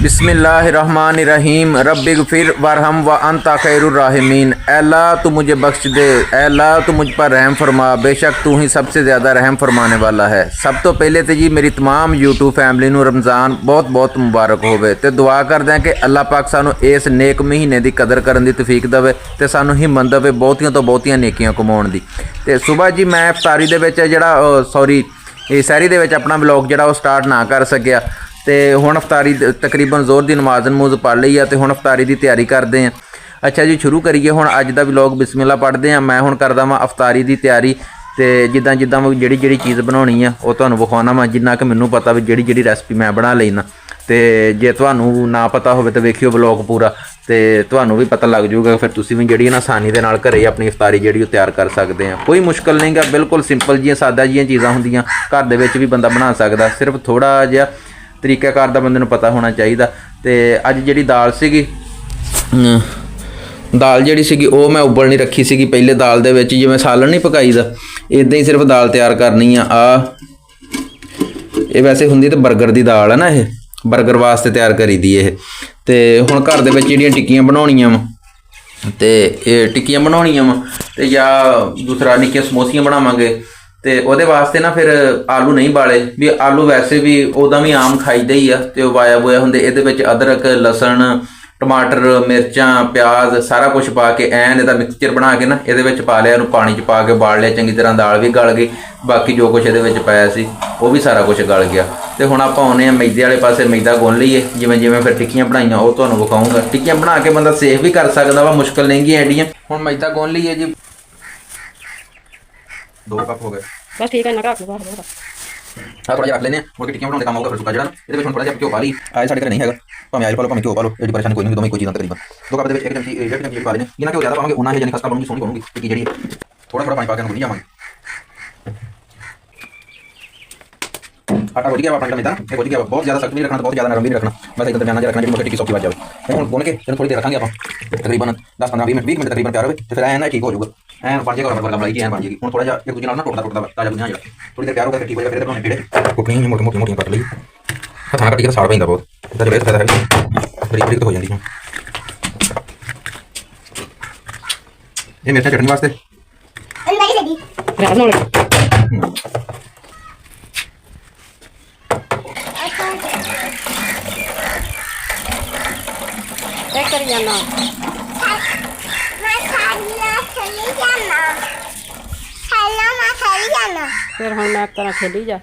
बिस्मिल्लाहिर्रहमानिर्रहीम रब्बिगफिर वरहम व अंता खैरुर्राहिमीन। अल्लाह तू मुझे बख्श दे, अल्लाह तू मुझ पर रहम फरमा, बेशक तू ही सबसे ज़्यादा रहम फरमाने वाला है। सब तो पहले तो जी मेरी तमाम यूट्यूब फैमिली नू रमज़ान बहुत बहुत मुबारक होवे ते दुआ करदे हैं कि अल्लाह पाक सानू इस नेक महीने की कदर करन दी तौफीक देवे ते सानू हिम्मत देवे बहुतियां तो बहुतियां नेकियां कमाउण दी। ते सुबह जी मैं इफ्तारी दे विच जिहड़ा सॉरी सहरी दे विच अपना ब्लॉग जिहड़ा स्टार्ट ना कर सकिया ते हुण अफ्तारी तकरीबन जोर दी नमाज़ नमूज़ पढ़ लई है ते हुण अफ्तारी की तैयारी करते हैं। अच्छा जी शुरू करिए हुण अज दा व्लॉग। बिस्मिल्लाह पढ़ते हैं। मैं हुण करदा वां अफ्तारी की तैयारी ते जिद्दां जिद्दां मैं जिहड़ी चीज़ बनाउणी आ वो तुहानूं विखाउणा वां जिन्ना कि मैनूं पता भी जिहड़ी रेसिपी मैं बना लैना। ते जे तुहानूं ना पता होवे तो वेखियो व्लॉग पूरा ते तुहानूं भी पता लग जूगा, फिर तुसीं भी जिहड़ी ना आसानी दे नाल घरे अपनी अफ्तारी जिहड़ी वो तैयार कर सकते हैं। कोई मुश्किल नहीं गा, बिल्कुल सिंपल जिहियां सादा जिहियां चीज़ां हुंदियां घर दे विच भी बंदा बना सकदा, सिर्फ थोड़ा जिहा तरीकाकार दा बंदे नूं पता होना चाहिए। तो अज जी दाल सीगी दाल जिहड़ी सीगी वो मैं उबलनी रखी सीगी पहले दाल दे विच जिवें सालन नहीं पकाई दा इदां ही सिर्फ दाल तैयार करनी आ। ये वैसे हुंदी तो बर्गर की दाल है ना, ये बर्गर वास्ते तैयार करी दी ये। तो हुण घर दे विच जिहड़ियां टिक्कियां बनाउणियां वा ते टिक्कियां बनाउणियां वा ते या दूसरा निक्कियां समोसियां बनावांगे तो वो वास्ते ना फिर आलू नहीं बाले भी आलू वैसे भी उदा भी आम खाईदा ही आ ते वाया वोया होंदे। ये अदरक लसन टमाटर मिर्चां प्याज सारा कुछ पा के ऐन इहदा मिक्सचर बना के ना ये पा लिया, पानी च पा के बाल लिया चंगी तरह, दाल भी गल गई, बाकी जो कुछ ये पाया सी वो भी सारा कुछ गल गया। तो हुण आपां आउणे आ मैदे वाले पासे, मैदा गुन लईए जिवें जिवें फिर टिक्कियां बनाईआं वो तुहानूं विखाऊंगा। टिक्कियां बना के बंदा सेफ भी कर सकदा वा, मुश्किल नहीं गी एडियां। हुण मैदा गुन लईए जी, 2 कप हो गए बस ठीक है ना रख लो थोड़ा जिहा रख लेने मुड़ के टिक्कियां बनाने का काम होगा फिर सुक्का जिहड़ा ना ये थोड़ा जिहा घ्यो पा ली आए साडे घर नहीं हैगा भावें आयल पा लो भावें घ्यो पा लो एडी परेशानी कोई नहीं, दोवें कोई चीज़ तकरीबन 2 कप दे विच 1 चमची 1.5 चमची पा लेने जिन्ना घ्यो ज़्यादा पावांगे उन्ना ही यानी खस्ता बनूगी सोहनी बनूगी टिक्की जिहड़ी थोड़ा थोड़ा पानी पा के गुन्नी जावांगे। आटा गुज गया अपना मैदा ये गुज गया, बहुत ज़्यादा सख्त भी रखना बहुत ज़्यादा नरम भी रखना, बस एक दरमियाना जिहा रखना जिहड़ी टिक्की सौखी बच जाए। हुण गुन के इहनूं थोड़ी देर रखांगे आप तकरीबन 10-15 20 मिनट तकरीबन तैयार होवे तो फिर ऐन ठीक हो जाऊगा, ऐन बन जाएगा बर्गर मलाई की ऐन बन जाएगी। हुण थोड़ा जिहा एक दूजे नाल ना टुटदा ताज़ा गुन्निया जिहड़ा थोड़ी देर तैयार होगा फिर ठीक हो जाएगा। फिर बनाने पेड़े कुकड़ियां मोटी मोटी कट लई हत्थां कट्टी के साड़ पैंदा बहुत इदां जिहड़ा फायदा है बड़ी बड़ी हो जाती है। ये मिर्चां चटनी वास्ते चेक करी जाना फिर हम मैं तरह खेली जा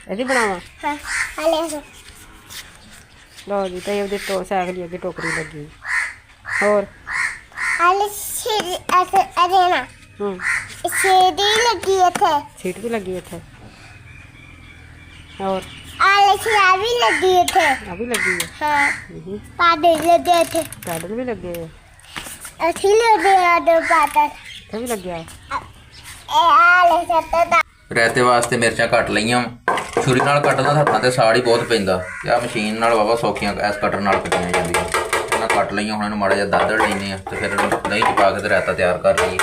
ऐसी बनावा लो जी तो ये तो साइकिल अगे टोकरी लगी और सीट भी लगी थे और भी लगी थे अभी लगी है। हाँ पैदल लगे थे, पैडल भी लगे है, अच्छी लगे दो पैदल तो भी लग गया। रायते वास्ते मिर्चां कट लईआं छुरी नाल कट्टदा हत्थां ते साड़ ही बहुत पैंदा ते आ मशीन नाल वावा सौखियां इस कटर नाल कट्टियां जांदियां। इन्हां कट लईआं हुण इहनूं माड़ा जिहा दादड़ लैने आ ते फिर दही च पा के ते रायता तैयार कर लईए।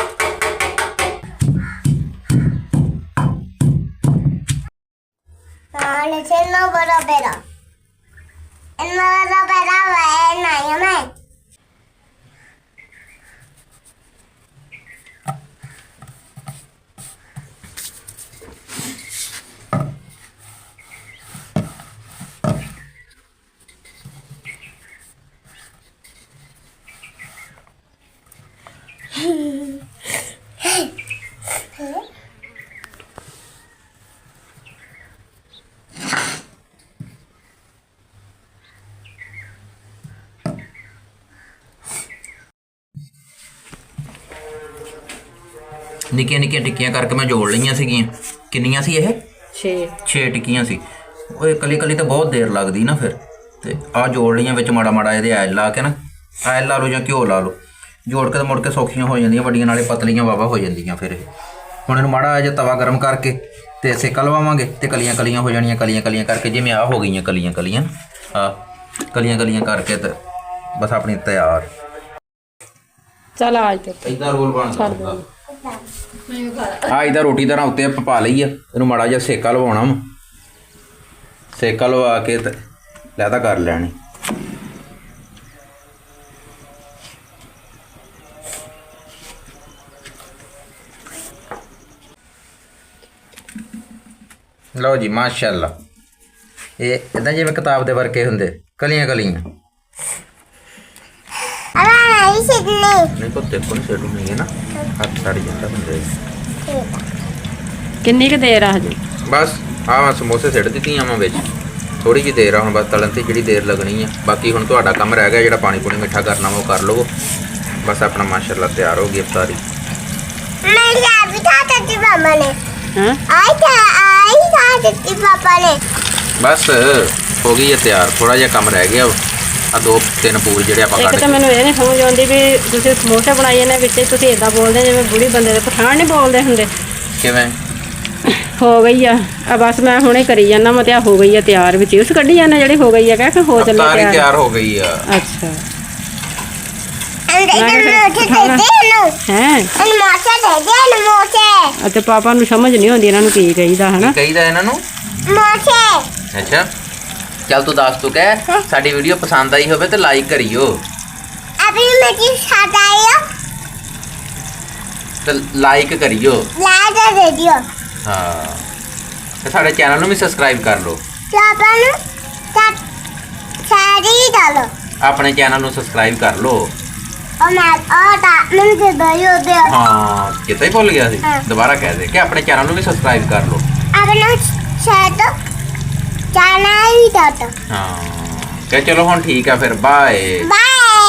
निक्कियां निक्कियां टिक्कियां करके मैं जोड़ लईआं सीगियां। किन्नियां सी ये 6 टिक्कियां सी। वो कली कली तो बहुत देर लगदी ना फिर ते आ जोड़ लईआं विच माड़ा माड़ा इहदे आयल ला के ना आयल ला लो जां घ्यो ला लो जोड़ के तो मुड़ के सौखियां हो जांदियां वड्डियां नाले पतलियां वावा हो जांदियां। फिर हुण इहनूं माड़ा जिहा तवा गर्म करके ते सेका लवावांगे ते कलियां कलियां हो जाणियां कलियां कलियां करके जिवें आ हो गईयां कलियां कलियां कलियां कलियां करके ते बस अपनी तैयार। चल आज तो इधर रोल बन ਆ ਇਹਦਾ ਰੋਟੀ ਦਾ ਨਾ ਉੱਤੇ ਆਪਾਂ ਪਾ ਲਈ ਆ, ਇਹਨੂੰ ਮਾੜਾ ਜਿਹਾ ਸੇਕਾ ਲਵਾਉਣਾ ਵਾ, ਸੇਕਾ ਲਵਾ ਕੇ ਤੇ ਲੈਦਾ ਕਰ ਲੈਣੀ। ਲਓ ਜੀ ਮਾਸ਼ਾਅੱਲਾ, ਇਹ ਇਦਾਂ ਜਿਵੇਂ ਕਿਤਾਬ ਦੇ ਵਰਕੇ ਹੁੰਦੇ, ਕਲੀਆਂ ਕਲੀਆਂ। अबा नहीं सीखनी नहीं तो देखो नहीं सेट नहीं है ना, हाथ साड़ी जंदा बन जाएगी। ਕਿੰਨੀ ਕੁ ਦੇਰ ਆ ਹਜੇ? बस हाँ मैं समोसे सिट ਦਿੱਤੀਆਂ मैं ਵਿੱਚ ਥੋੜੀ ਜਿਹੀ ਦੇਰ ਆ ਹੁਣ, ਬਸ ਤਲਣ ਤੇ ਜਿਹੜੀ ਦੇਰ ਲੱਗਣੀ ਆ। ਬਾਕੀ ਹੁਣ ਤੁਹਾਡਾ ਕੰਮ ਰਹਿ ਗਿਆ ਜਿਹੜਾ ਪਾਣੀ ਪੂਣੀ ਮਿੱਠਾ ਕਰਨਾ ਉਹ ਕਰ ਲਵੋ। ਬਸ ਆਪਣਾ ਮਾਸ਼ਾਅੱਲਾ ਤਿਆਰ ਹੋ ਗਈ ਇਫਤਾਰੀ। मेरी अभी था चाची पापा ने ਹਾਂ आई था चाची पापा ने ਬਸ ਹੋ ਗਈ ਹੈ ਤਿਆਰ, ਥੋੜਾ ਜਿਹਾ ਕੰਮ ਰਹਿ ਗਿਆ। ਆ 2-3 ਪੂਰ ਜਿਹੜੇ ਆਪਾਂ ਇੱਕ ਕੱਢ ਤਾਂ ਕੇ, ਮੈਨੂੰ ਇਹ ਨਹੀਂ ਸਮਝ ਆਉਂਦੀ ਵੀ ਤੁਸੀਂ ਸਮੋਸੇ ਬਣਾਏ ਨੇ ਵਿੱਚ ਤੁਸੀਂ ਇਦਾਂ ਬੋਲਦੇ ਜਿਵੇਂ ਬੁੜੀ ਬੰਦੇ ਦੇ ਪਠਾਨ ਨਹੀਂ ਬੋਲਦੇ ਹੁੰਦੇ। ਕਿਵੇਂ ਹੋ ਗਈ ਆ ਬਸ ਮੈਂ ਹੁਣੇ ਕਰੀ ਜਾਂਦਾ, ਮੈਂ ਤੇ ਹੋ ਗਈ ਆ ਤਿਆਰ, ਵਿੱਚ ਉਸ ਕੱਢੀ ਜਾਂਦਾ ਜਿਹੜੀ ਹੋ ਗਈ ਆ, ਕਹਿ ਕੇ ਹੋ ਚੱਲੇ ਇਫਤਾਰੀ ਤਿਆਰ। ਤਿਆਰ ਹੋ ਗਈ ਆ। ਅੱਛਾ अंदर मोचे दे दे नो ਹੈ मोचे दे दे मोचे ਅਤੇ ਪਾਪਾ ਨੂੰ ਸਮਝ ਨਹੀਂ ਆਉਂਦੀ ਇਹਨਾਂ ਨੂੰ ਕੀ ਕਹੀਦਾ ਹਨਾ। ਕੀ ਕਹੀਦਾ ਇਹਨਾਂ ਨੂੰ? मोचे ਅੱਛਾ ਚੱਲ ਤੂੰ ਦੱਸ, ਤੂੰ ਕਹਿ ਸਾਡੀ ਵੀਡੀਓ ਪਸੰਦ ਆਈ ਹੋਵੇ ਤੇ ਲਾਈਕ ਕਰਿਓ अभी मेरी साथ आई हो ਤੇ ਲਾਈਕ ਕਰਿਓ। लाजा दे दियो ਹਾਂ ਤੇ ਸਾਡੇ ਚੈਨਲ ਨੂੰ ਵੀ ਸਬਸਕ੍ਰਾਈਬ ਕਰ ਲਓ। पापा ने साड़ी डालो ਆਪਣੇ ਚੈਨਲ ਨੂੰ ਸਬਸਕ੍ਰਾਈਬ ਕਰ ਲਓ। और मैं से दयो दे ਹਾਂ ਕਿਤੇ ਹੀ ਭੁੱਲ ਗਿਆ ਸੀ, ਹਾਂ। ਦੁਬਾਰਾ ਕਹਿ ਦੇ ਕਿ ਆਪਣੇ ਚੈਨਲ ਨੂੰ ਵੀ ਸਬਸਕ੍ਰਾਈਬ ਕਰ ਲਓ। अपना शायद जाना ही जाता ਹਾਂ ਕਿ ਚਲੋ ਹੁਣ ਠੀਕ ਆ ਫਿਰ, ਬਾਏ। बाय